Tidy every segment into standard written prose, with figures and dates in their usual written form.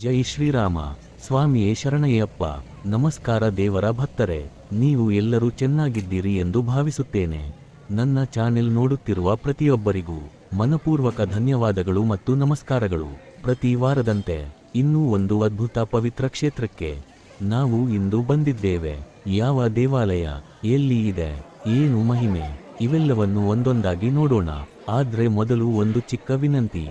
ಜೈ ಶ್ರೀರಾಮ. ಸ್ವಾಮಿಯೇ ಶರಣಯ್ಯಪ್ಪ. ನಮಸ್ಕಾರ ದೇವರ ಭಕ್ತರೆ, ನೀವು ಎಲ್ಲರೂ ಚೆನ್ನಾಗಿದ್ದೀರಿ ಎಂದು ಭಾವಿಸುತ್ತೇನೆ. ನನ್ನ ಚಾನೆಲ್ ನೋಡುತ್ತಿರುವ ಪ್ರತಿಯೊಬ್ಬರಿಗೂ ಮನಪೂರ್ವಕ ಧನ್ಯವಾದಗಳು ಮತ್ತು ನಮಸ್ಕಾರಗಳು. ಪ್ರತಿ ವಾರದಂತೆ ಇನ್ನೂ ಒಂದು ಅದ್ಭುತ ಪವಿತ್ರ ಕ್ಷೇತ್ರಕ್ಕೆ ನಾವು ಇಂದು ಬಂದಿದ್ದೇವೆ. ಯಾವ ದೇವಾಲಯ, ಎಲ್ಲಿ ಇದೆ, ಏನು ಮಹಿಮೆ, ಇವೆಲ್ಲವನ್ನು ಒಂದೊಂದಾಗಿ ನೋಡೋಣ. ಆದ್ರೆ ಮೊದಲು ಒಂದು ಚಿಕ್ಕ ವಿನಂತಿ,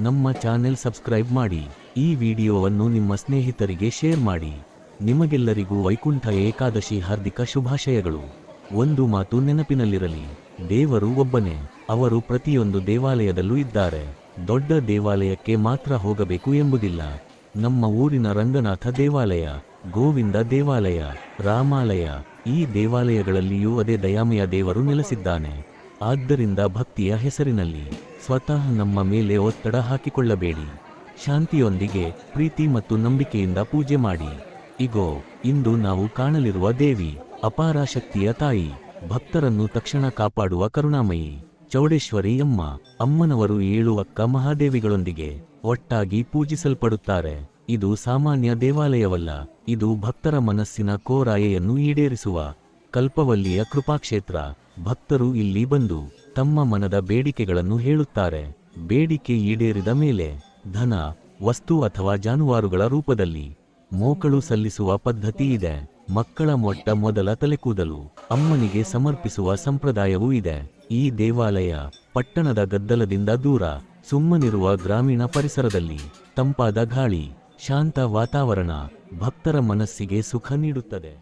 ನಮ್ಮ ಚಾನೆಲ್ ಸಬ್ಸ್ಕ್ರೈಬ್ ಮಾಡಿ, ಈ ವಿಡಿಯೋವನ್ನು ನಿಮ್ಮ ಸ್ನೇಹಿತರಿಗೆ ಶೇರ್ ಮಾಡಿ. ನಿಮಗೆಲ್ಲರಿಗೂ ವೈಕುಂಠ ಏಕಾದಶಿ ಹಾರ್ದಿಕ ಶುಭಾಶಯಗಳು. ಒಂದು ಮಾತು ನೆನಪಿನಲ್ಲಿರಲಿ, ದೇವರು ಒಬ್ಬನೇ, ಅವರು ಪ್ರತಿಯೊಂದು ದೇವಾಲಯದಲ್ಲೂ ಇದ್ದಾರೆ. ದೊಡ್ಡ ದೇವಾಲಯಕ್ಕೆ ಮಾತ್ರ ಹೋಗಬೇಕು ಎಂಬುದಿಲ್ಲ. ನಮ್ಮ ಊರಿನ ರಂಗನಾಥ ದೇವಾಲಯ, ಗೋವಿಂದ ದೇವಾಲಯ, ರಾಮಾಲಯ, ಈ ದೇವಾಲಯಗಳಲ್ಲಿಯೂ ಅದೇ ದಯಾಮಯ ದೇವರು ನೆಲೆಸಿದ್ದಾನೆ. ಆದ್ದರಿಂದ ಭಕ್ತಿಯ ಹೆಸರಿನಲ್ಲಿ ಸ್ವತಃ ನಮ್ಮ ಮೇಲೆ ಒತ್ತಡ ಹಾಕಿಕೊಳ್ಳಬೇಡಿ. ಶಾಂತಿಯೊಂದಿಗೆ, ಪ್ರೀತಿ ಮತ್ತು ನಂಬಿಕೆಯಿಂದ ಪೂಜೆ ಮಾಡಿ. ಇಗೋ, ಇಂದು ನಾವು ಕಾಣಲಿರುವ ದೇವಿ ಅಪಾರ ಶಕ್ತಿಯ ತಾಯಿ, ಭಕ್ತರನ್ನು ತಕ್ಷಣ ಕಾಪಾಡುವ ಕರುಣಾಮಯಿ ಚೌಡೇಶ್ವರಿ ಅಮ್ಮ. ಅಮ್ಮನವರು 7 ಅಕ್ಕ ಮಹಾದೇವಿಗಳೊಂದಿಗೆ ಒಟ್ಟಾಗಿ ಪೂಜಿಸಲ್ಪಡುತ್ತಾರೆ. ಇದು ಸಾಮಾನ್ಯ ದೇವಾಲಯವಲ್ಲ, ಇದು ಭಕ್ತರ ಮನಸ್ಸಿನ ಕೋರಾಯೆಯನ್ನು ಈಡೇರಿಸುವ ಕಲ್ಪವಲ್ಲಿಯ ಕೃಪಾಕ್ಷೇತ್ರ. ಭಕ್ತರು ಇಲ್ಲಿ ಬಂದು ತಮ್ಮ ಮನದ ಬೇಡಿಕೆಗಳನ್ನು ಹೇಳುತ್ತಾರೆ. ಬೇಡಿಕೆ ಈಡೇರಿದ ಮೇಲೆ ಧನ, ವಸ್ತು ಅಥವಾ ಜಾನುವಾರುಗಳ ರೂಪದಲ್ಲಿ ಮೋಕಳು ಸಲ್ಲಿಸುವ ಪದ್ಧತಿ ಇದೆ. ಮಕ್ಕಳ ಮೊದಲ ತಲೆಕೂದಲು ಅಮ್ಮನಿಗೆ ಸಮರ್ಪಿಸುವ ಸಂಪ್ರದಾಯವೂ ಇದೆ. ಈ ದೇವಾಲಯ ಪಟ್ಟಣದ ಗದ್ದಲದಿಂದ ದೂರ, ಸುಮ್ಮನಿರುವ ಗ್ರಾಮೀಣ ಪರಿಸರದಲ್ಲಿ ತಂಪಾದ ಗಾಳಿ, ಶಾಂತ ವಾತಾವರಣ ಭಕ್ತರ ಮನಸ್ಸಿಗೆ ಸುಖ ನೀಡುತ್ತದೆ.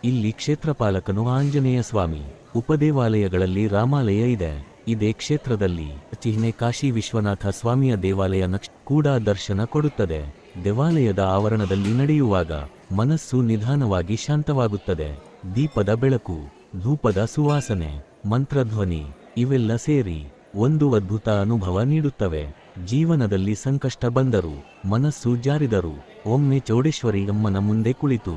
ಇಲ್ಲಿ ಕ್ಷೇತ್ರಪಾಲಕನು ಆಂಜನೇಯ ಸ್ವಾಮಿ. ಉಪದೇವಾಲಯಗಳಲ್ಲಿ ರಾಮಾಲಯ ಇದೆ. ಇದೇ ಕ್ಷೇತ್ರದಲ್ಲಿ ಚಿಹ್ನೆ ಕಾಶಿ ವಿಶ್ವನಾಥ ಸ್ವಾಮಿಯ ದೇವಾಲಯ ಕೂಡ ದರ್ಶನ ಕೊಡುತ್ತದೆ. ದೇವಾಲಯದ ಆವರಣದಲ್ಲಿ ನಡೆಯುವಾಗ ಮನಸ್ಸು ನಿಧಾನವಾಗಿ ಶಾಂತವಾಗುತ್ತದೆ. ದೀಪದ ಬೆಳಕು, ಧೂಪದ ಸುವಾಸನೆ, ಮಂತ್ರಧ್ವನಿ ಇವೆಲ್ಲ ಸೇರಿ ಒಂದು ಅದ್ಭುತ ಅನುಭವ ನೀಡುತ್ತವೆ. ಜೀವನದಲ್ಲಿ ಸಂಕಷ್ಟ ಬಂದರು, ಮನಸ್ಸು ಜಾರಿದರು, ಒಮ್ಮೆ ಚೌಡೇಶ್ವರಿ ಅಮ್ಮನ ಮುಂದೆ ಕುಳಿತು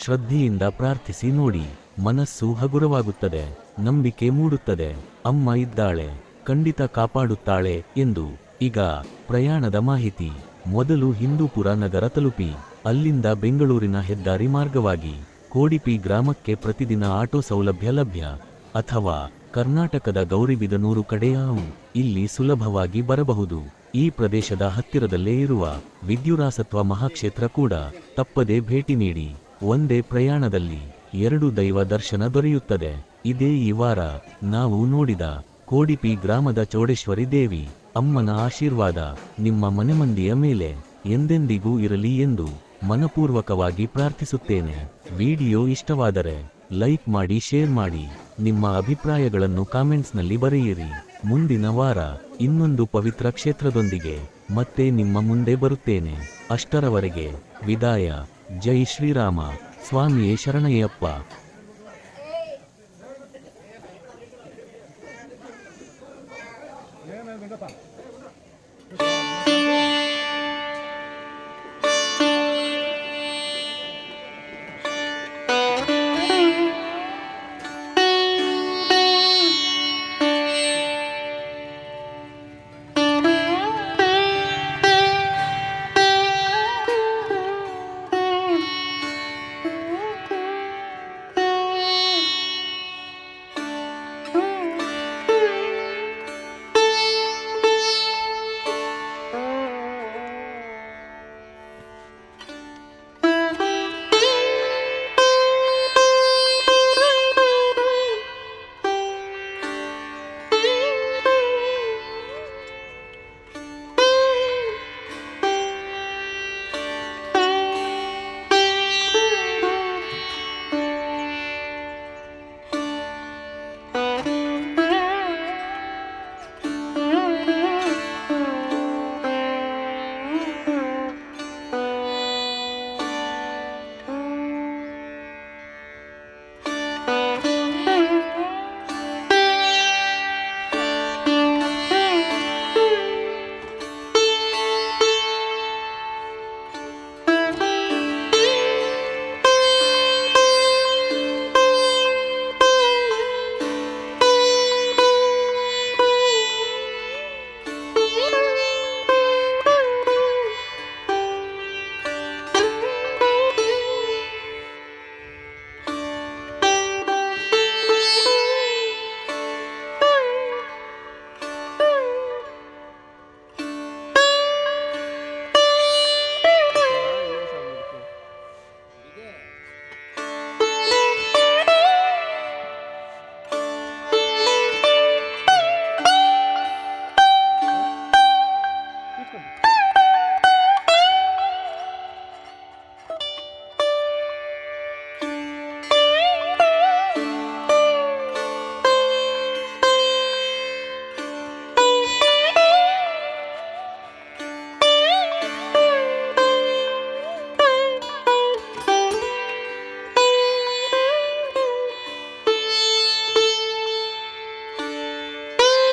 ಶ್ರದ್ಧೆಯಿಂದ ಪ್ರಾರ್ಥಿಸಿ ನೋಡಿ. ಮನಸ್ಸು ಹಗುರವಾಗುತ್ತದೆ, ನಂಬಿಕೆ ಮೂಡುತ್ತದೆ. ಅಮ್ಮ ಇದ್ದಾಳೆ, ಖಂಡಿತ ಕಾಪಾಡುತ್ತಾಳೆ ಎಂದು. ಈಗ ಪ್ರಯಾಣದ ಮಾಹಿತಿ. ಮೊದಲು ಹಿಂದೂಪುರ ನಗರ ತಲುಪಿ, ಅಲ್ಲಿಂದ ಬೆಂಗಳೂರಿನ ಹೆದ್ದಾರಿ ಮಾರ್ಗವಾಗಿ ಕೋಡಿಪಿ ಗ್ರಾಮಕ್ಕೆ ಪ್ರತಿದಿನ ಆಟೋ ಸೌಲಭ್ಯ ಲಭ್ಯ. ಅಥವಾ ಕರ್ನಾಟಕದ ಗೌರಿಬಿದನೂರು ಕಡೆಯಾವು, ಇಲ್ಲಿ ಸುಲಭವಾಗಿ ಬರಬಹುದು. ಈ ಪ್ರದೇಶದ ಹತ್ತಿರದಲ್ಲೇ ಇರುವ ವಿದ್ಯುರಾಸತ್ವ ಮಹಾಕ್ಷೇತ್ರ ಕೂಡ ತಪ್ಪದೆ ಭೇಟಿ ನೀಡಿ. ಒಂದೇ ಪ್ರಯಾಣದಲ್ಲಿ 2 ದೈವ ದರ್ಶನ ದೊರೆಯುತ್ತದೆ. ಇದೇ ಈ ವಾರ ನಾವು ನೋಡಿದ ಕೋಡಿಪಿ ಗ್ರಾಮದ ಚೌಡೇಶ್ವರಿ ದೇವಿ ಅಮ್ಮನ ಆಶೀರ್ವಾದ ನಿಮ್ಮ ಮನೆಮಂದಿಯ ಮೇಲೆ ಎಂದೆಂದಿಗೂ ಇರಲಿ ಎಂದು ಮನಪೂರ್ವಕವಾಗಿ ಪ್ರಾರ್ಥಿಸುತ್ತೇನೆ. ವಿಡಿಯೋ ಇಷ್ಟವಾದರೆ ಲೈಕ್ ಮಾಡಿ, ಶೇರ್ ಮಾಡಿ, ನಿಮ್ಮ ಅಭಿಪ್ರಾಯಗಳನ್ನು ಕಾಮೆಂಟ್ಸ್ನಲ್ಲಿ ಬರೆಯಿರಿ. ಮುಂದಿನ ವಾರ ಇನ್ನೊಂದು ಪವಿತ್ರ ಕ್ಷೇತ್ರದೊಂದಿಗೆ ಮತ್ತೆ ನಿಮ್ಮ ಮುಂದೆ ಬರುತ್ತೇನೆ. ಅಷ್ಟರವರೆಗೆ ವಿದಾಯ. ಜೈ ಶ್ರೀರಾಮ. ಸ್ವಾಮಿಯೇ ಶರಣಯ್ಯಪ್ಪ.